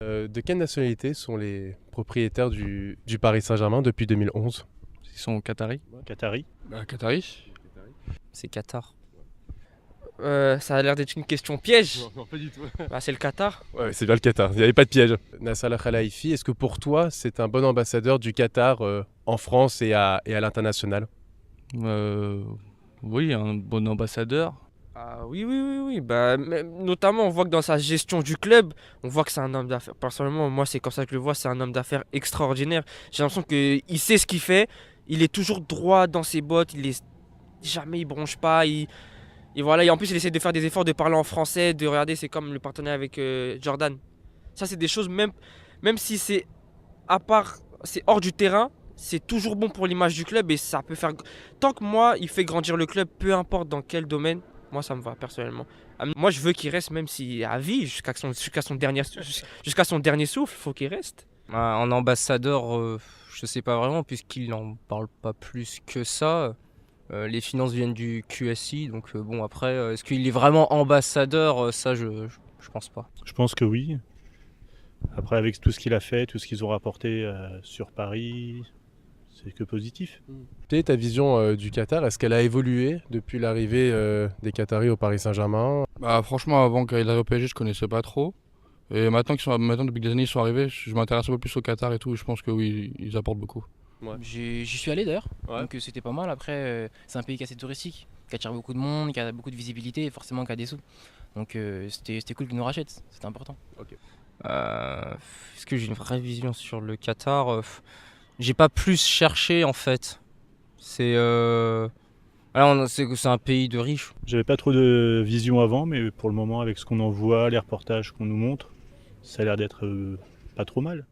De quelle nationalité sont les propriétaires du Paris Saint-Germain depuis 2011? Ils sont qataris. Qatari. Qataris. C'est Qatar. Ça a l'air d'être une question piège. Non, pas du tout. Bah, c'est le Qatar. Ouais, c'est bien le Qatar, il n'y avait pas de piège. Nasser Al-Khelaifi, est-ce que pour toi, c'est un bon ambassadeur du Qatar en France et à l'international? Oui, un bon ambassadeur. Ah oui. Bah, notamment, on voit que dans sa gestion du club, on voit que c'est un homme d'affaires. Personnellement, moi, c'est comme ça que je le vois, c'est un homme d'affaires extraordinaire. J'ai l'impression qu'il sait ce qu'il fait. Il est toujours droit dans ses bottes. Jamais il bronche pas. Et voilà. Et en plus, il essaie de faire des efforts de parler en français, de regarder. C'est comme le partenariat avec Jordan. Ça, c'est des choses, même si c'est à part, c'est hors du terrain. C'est toujours bon pour l'image du club et ça peut faire. Tant que moi, il fait grandir le club, peu importe dans quel domaine, moi ça me va personnellement. Moi je veux qu'il reste même si à vie, jusqu'à son dernier souffle, faut qu'il reste. En ambassadeur, je sais pas vraiment, puisqu'il n'en parle pas plus que ça. Les finances viennent du QSI, donc bon, après, est-ce qu'il est vraiment ambassadeur? Ça, je pense pas. Je pense que oui. Après, avec tout ce qu'il a fait, tout ce qu'ils ont rapporté sur Paris, c'est que positif. Quelle est ta vision du Qatar? Est-ce qu'elle a évolué depuis l'arrivée des Qataris au Paris Saint-Germain? Franchement, avant qu'il arrive au PSG, je connaissais pas trop. Et maintenant depuis des années ils sont arrivés, je m'intéresse un peu plus au Qatar et tout. Et je pense que oui, ils apportent beaucoup. J'y suis allé d'ailleurs, Ouais. donc c'était pas mal. Après, c'est un pays qui est assez touristique, qui attire beaucoup de monde, qui a beaucoup de visibilité et forcément qui a des sous. Donc c'était cool qu'ils nous rachètent, c'était important. Est-ce que j'ai une vraie vision sur le Qatar? J'ai pas plus cherché en fait. C'est c'est un pays de riches. J'avais pas trop de vision avant, mais pour le moment, avec ce qu'on en voit, les reportages qu'on nous montre, ça a l'air d'être pas trop mal.